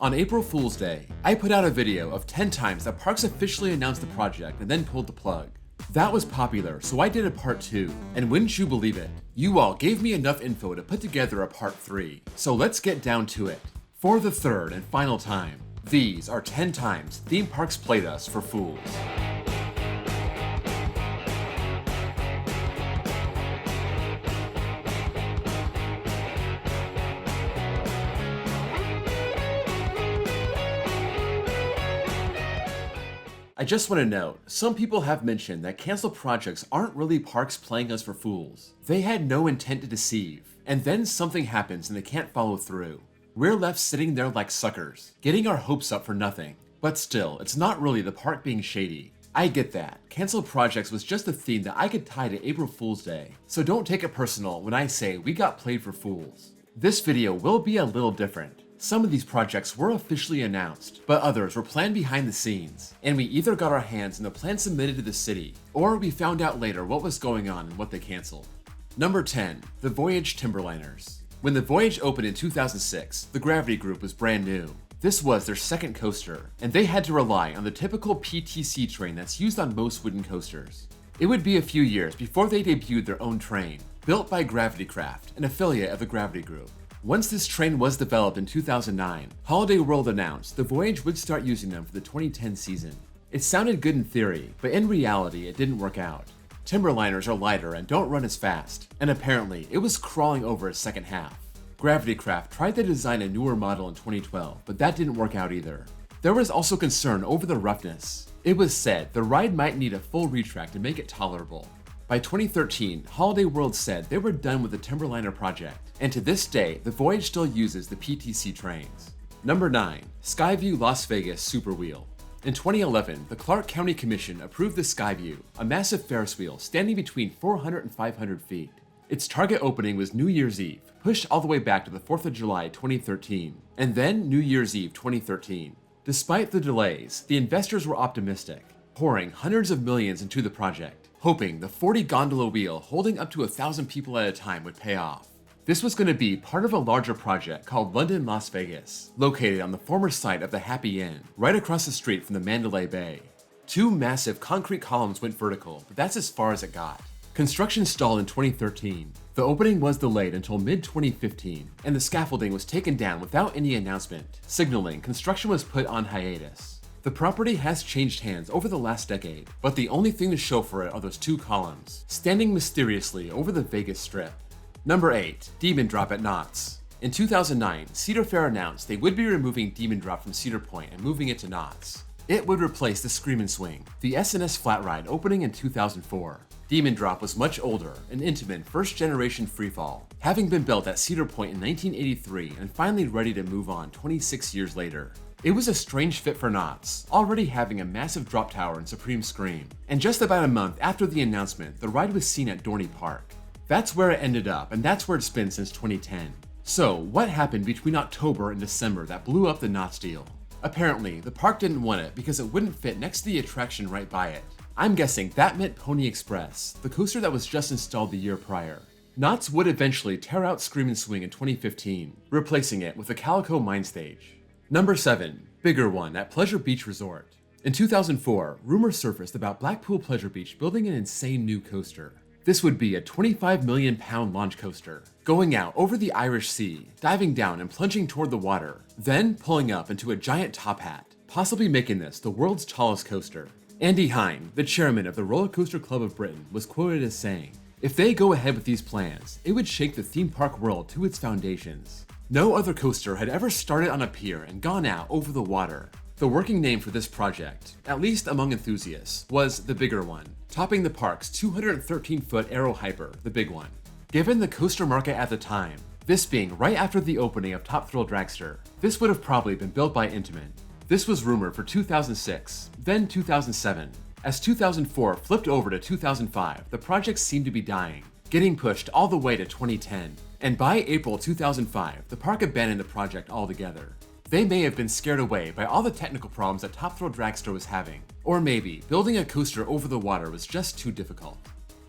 On April Fool's Day, I put out a video of 10 times that parks officially announced the project and then pulled the plug. That was popular, so I did a part 2, and wouldn't you believe it, you all gave me enough info to put together a part 3. So let's get down to it. For the third and final time, these are 10 times theme parks played us for fools. I just want to note, some people have mentioned that canceled projects aren't really parks playing us for fools. They had no intent to deceive, and then something happens and they can't follow through. We're left sitting there like suckers, getting our hopes up for nothing. But still, it's not really the park being shady. I get that. Canceled projects was just a theme that I could tie to April Fool's Day, so don't take it personal when I say we got played for fools. This video will be a little different. Some of these projects were officially announced, but others were planned behind the scenes, and we either got our hands on the plan submitted to the city, or we found out later what was going on and what they canceled. Number 10. The Voyage Timberliners. When the Voyage opened in 2006, the Gravity Group was brand new. This was their second coaster, and they had to rely on the typical PTC train that's used on most wooden coasters. It would be a few years before they debuted their own train, built by Gravity Craft, an affiliate of the Gravity Group. Once this train was developed in 2009, Holiday World announced the Voyage would start using them for the 2010 season. It sounded good in theory, but in reality it didn't work out. Timberliners are lighter and don't run as fast, and apparently it was crawling over its second half. Gravity Craft tried to design a newer model in 2012, but that didn't work out either. There was also concern over the roughness. It was said the ride might need a full retract to make it tolerable. By 2013, Holiday World said they were done with the Timberliner project, and to this day, the Voyage still uses the PTC trains. Number 9. Skyview Las Vegas Super Wheel. In 2011, the Clark County Commission approved the Skyview, a massive Ferris wheel standing between 400 and 500 feet. Its target opening was New Year's Eve, pushed all the way back to the 4th of July 2013, and then New Year's Eve 2013. Despite the delays, the investors were optimistic, pouring hundreds of millions into the project, hoping the 40 gondola wheel holding up to 1,000 people at a time would pay off. This was going to be part of a larger project called London Las Vegas, located on the former site of the Happy Inn, right across the street from the Mandalay Bay. 2 massive concrete columns went vertical, but that's as far as it got. Construction stalled in 2013. The opening was delayed until mid-2015, and the scaffolding was taken down without any announcement, signaling construction was put on hiatus. The property has changed hands over the last decade, but the only thing to show for it are those 2 columns, standing mysteriously over the Vegas Strip. Number 8. Demon Drop at Knott's. In 2009, Cedar Fair announced they would be removing Demon Drop from Cedar Point and moving it to Knott's. It would replace the Screamin' Swing, the S&S flat ride opening in 2004. Demon Drop was much older, an intimate first-generation freefall, having been built at Cedar Point in 1983 and finally ready to move on 26 years later. It was a strange fit for Knott's, already having a massive drop tower and Supreme Scream, and just about a month after the announcement, the ride was seen at Dorney Park. That's where it ended up, and that's where it's been since 2010. So, what happened between October and December that blew up the Knott's deal? Apparently, the park didn't want it because it wouldn't fit next to the attraction right by it. I'm guessing that meant Pony Express, the coaster that was just installed the year prior. Knott's would eventually tear out Screamin' Swing in 2015, replacing it with the Calico Mine Stage. Number 7. Bigger One at Pleasure Beach Resort. In 2004, rumors surfaced about Blackpool Pleasure Beach building an insane new coaster. This would be a 25 million pound launch coaster, going out over the Irish Sea, diving down and plunging toward the water, then pulling up into a giant top hat, possibly making this the world's tallest coaster. Andy Hine, the chairman of the Roller Coaster Club of Britain, was quoted as saying, "If they go ahead with these plans, it would shake the theme park world to its foundations." No other coaster had ever started on a pier and gone out over the water. The working name for this project, at least among enthusiasts, was the Bigger One, topping the park's 213-foot Aero Hyper, the Big One. Given the coaster market at the time, this being right after the opening of Top Thrill Dragster, this would have probably been built by Intamin. This was rumored for 2006, then 2007. As 2004 flipped over to 2005, the project seemed to be dying, getting pushed all the way to 2010. And by April 2005, the park abandoned the project altogether. They may have been scared away by all the technical problems that Top Thrill Dragster was having, or maybe building a coaster over the water was just too difficult.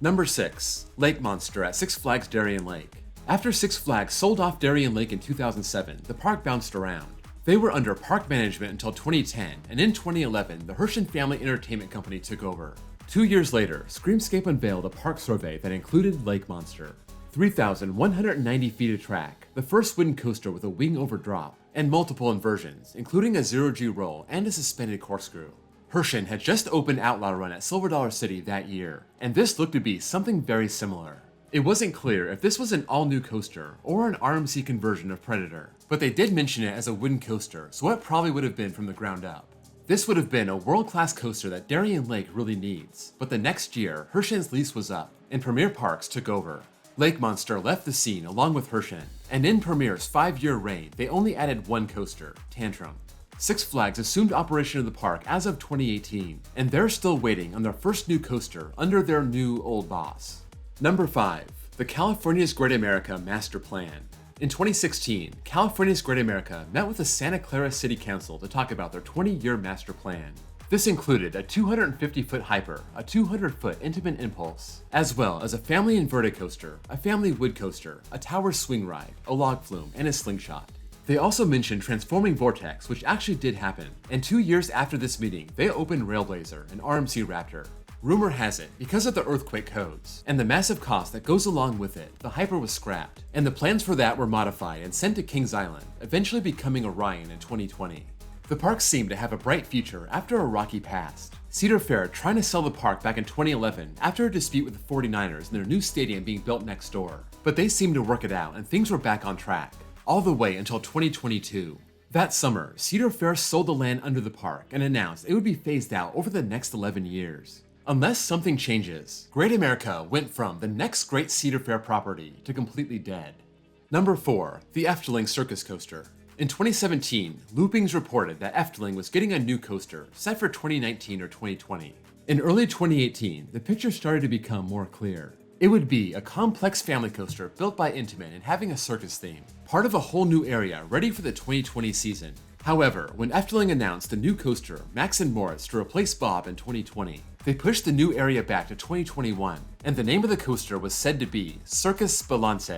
Number 6. Lake Monster at Six Flags Darien Lake. After Six Flags sold off Darien Lake in 2007, the park bounced around. They were under park management until 2010, and in 2011, the Herschend Family Entertainment Company took over. 2 years later, Screamscape unveiled a park survey that included Lake Monster. 3,190 feet of track, the first wooden coaster with a wing over drop, and multiple inversions, including a zero-G roll and a suspended corkscrew. Herschend had just opened Outlaw Run at Silver Dollar City that year, and this looked to be something very similar. It wasn't clear if this was an all-new coaster or an RMC conversion of Predator, but they did mention it as a wooden coaster, so it probably would have been from the ground up. This would have been a world-class coaster that Darien Lake really needs, but the next year, Herschend's lease was up, and Premier Parks took over. Lake Monster left the scene along with Herschend, and in Premier's 5-year reign, they only added one coaster, Tantrum. Six Flags assumed operation of the park as of 2018, and they're still waiting on their first new coaster under their new old boss. Number 5. The California's Great America Master Plan. In 2016, California's Great America met with the Santa Clara City Council to talk about their 20-year master plan. This included a 250-foot hyper, a 200-foot intimate impulse, as well as a family inverted coaster, a family wood coaster, a tower swing ride, a log flume, and a slingshot. They also mentioned transforming Vortex, which actually did happen, and 2 years after this meeting, they opened Railblazer, an RMC Raptor. Rumor has it, because of the earthquake codes, and the massive cost that goes along with it, the hyper was scrapped, and the plans for that were modified and sent to Kings Island, eventually becoming Orion in 2020. The park seemed to have a bright future after a rocky past. Cedar Fair trying to sell the park back in 2011 after a dispute with the 49ers and their new stadium being built next door, but they seemed to work it out and things were back on track, all the way until 2022. That summer, Cedar Fair sold the land under the park and announced it would be phased out over the next 11 years. Unless something changes, Great America went from the next great Cedar Fair property to completely dead. Number 4. The Efteling Circus Coaster. In 2017, Loopings reported that Efteling was getting a new coaster, set for 2019 or 2020. In early 2018, the picture started to become more clear. It would be a complex family coaster built by Intamin and having a circus theme, part of a whole new area ready for the 2020 season. However, when Efteling announced the new coaster, Max and Moritz, to replace Bob in 2020, they pushed the new area back to 2021, and the name of the coaster was said to be Circus Balance.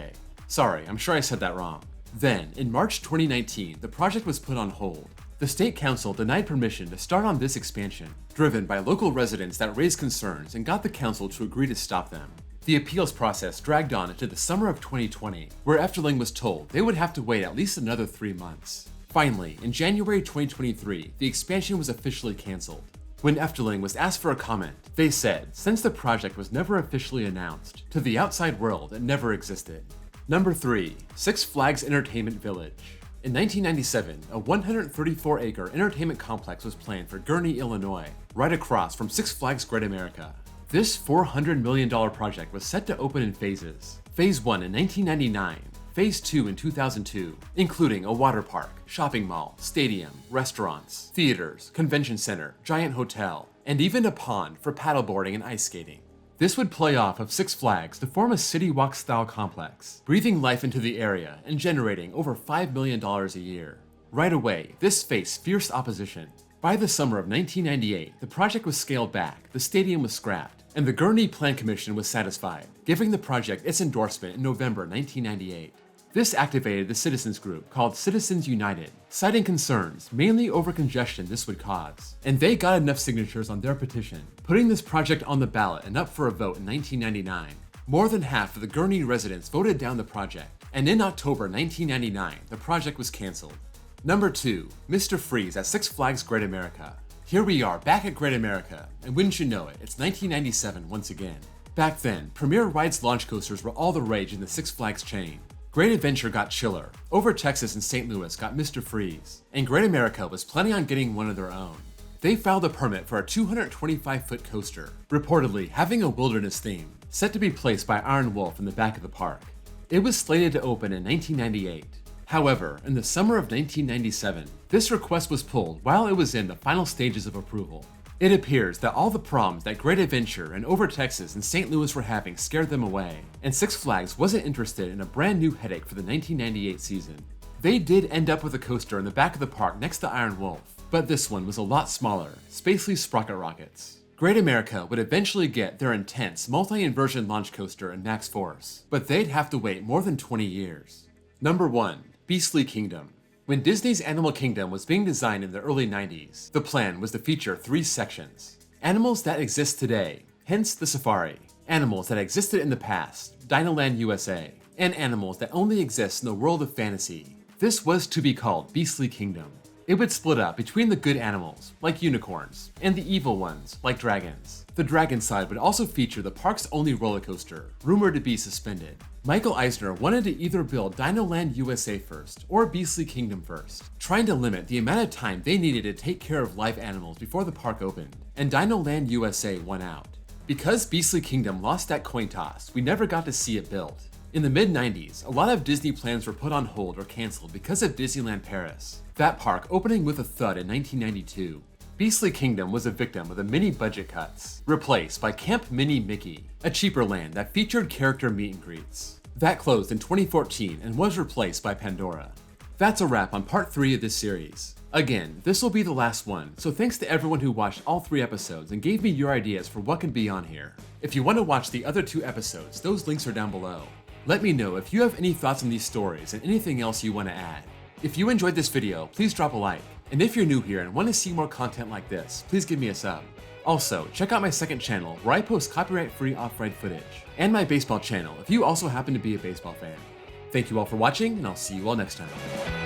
Sorry, I'm sure I said that wrong. Then, in March 2019, the project was put on hold. The state council denied permission to start on this expansion, driven by local residents that raised concerns and got the council to agree to stop them. The appeals process dragged on into the summer of 2020, where Efteling was told they would have to wait at least another 3 months. Finally, in January 2023, the expansion was officially canceled. When Efteling was asked for a comment, they said, since the project was never officially announced, to the outside world it never existed. Number 3. Six Flags Entertainment Village. In 1997, a 134-acre entertainment complex was planned for Gurnee, Illinois, right across from Six Flags Great America. This $400 million project was set to open in phases. Phase 1 in 1999, Phase 2 in 2002, including a water park, shopping mall, stadium, restaurants, theaters, convention center, giant hotel, and even a pond for paddleboarding and ice skating. This would play off of Six Flags to form a City Walk-style complex, breathing life into the area and generating over $5 million a year. Right away, this faced fierce opposition. By the summer of 1998, the project was scaled back, the stadium was scrapped, and the Gurnee Plan Commission was satisfied, giving the project its endorsement in November 1998. This activated the citizens group called Citizens United, citing concerns mainly over congestion this would cause, and they got enough signatures on their petition, putting this project on the ballot and up for a vote in 1999. More than half of the Gurnee residents voted down the project, and in October 1999, the project was canceled. Number 2. Mr. Freeze at Six Flags Great America. Here we are back at Great America, and wouldn't you know it, it's 1997 once again. Back then, Premier Rides launch coasters were all the rage in the Six Flags chain. Great Adventure got Chiller, Over Texas and St. Louis got Mr. Freeze, and Great America was planning on getting one of their own. They filed a permit for a 225-foot coaster, reportedly having a wilderness theme, set to be placed by Iron Wolf in the back of the park. It was slated to open in 1998. However, in the summer of 1997, this request was pulled while it was in the final stages of approval. It appears that all the problems that Great Adventure and Over Texas and St. Louis were having scared them away, and Six Flags wasn't interested in a brand new headache for the 1998 season. They did end up with a coaster in the back of the park next to Iron Wolf, but this one was a lot smaller, Spacely Sprocket Rockets. Great America would eventually get their intense multi-inversion launch coaster in Max Force, but they'd have to wait more than 20 years. Number 1. Beastly Kingdom. When Disney's Animal Kingdom was being designed in the early 90s, the plan was to feature 3 sections. Animals that exist today, hence the safari. Animals that existed in the past, Dinoland USA. And animals that only exist in the world of fantasy. This was to be called Beastly Kingdom. It would split up between the good animals, like unicorns, and the evil ones, like dragons. The dragon side would also feature the park's only roller coaster, rumored to be suspended. Michael Eisner wanted to either build Dinoland USA first, or Beastly Kingdom first, trying to limit the amount of time they needed to take care of live animals before the park opened, and Dinoland USA won out. Because Beastly Kingdom lost that coin toss, we never got to see it built. In the mid-90s, a lot of Disney plans were put on hold or cancelled because of Disneyland Paris, that park opening with a thud in 1992. Beastly Kingdom was a victim of the mini budget cuts, replaced by Camp Mini Mickey, a cheaper land that featured character meet and greets. That closed in 2014 and was replaced by Pandora. That's a wrap on part 3 of this series. Again, this will be the last one, so thanks to everyone who watched all 3 episodes and gave me your ideas for what can be on here. If you want to watch the other 2 episodes, those links are down below. Let me know if you have any thoughts on these stories and anything else you want to add. If you enjoyed this video, please drop a like. And if you're new here and want to see more content like this, please give me a sub. Also, check out my second channel where I post copyright-free off-road footage, and my baseball channel if you also happen to be a baseball fan. Thank you all for watching, and I'll see you all next time.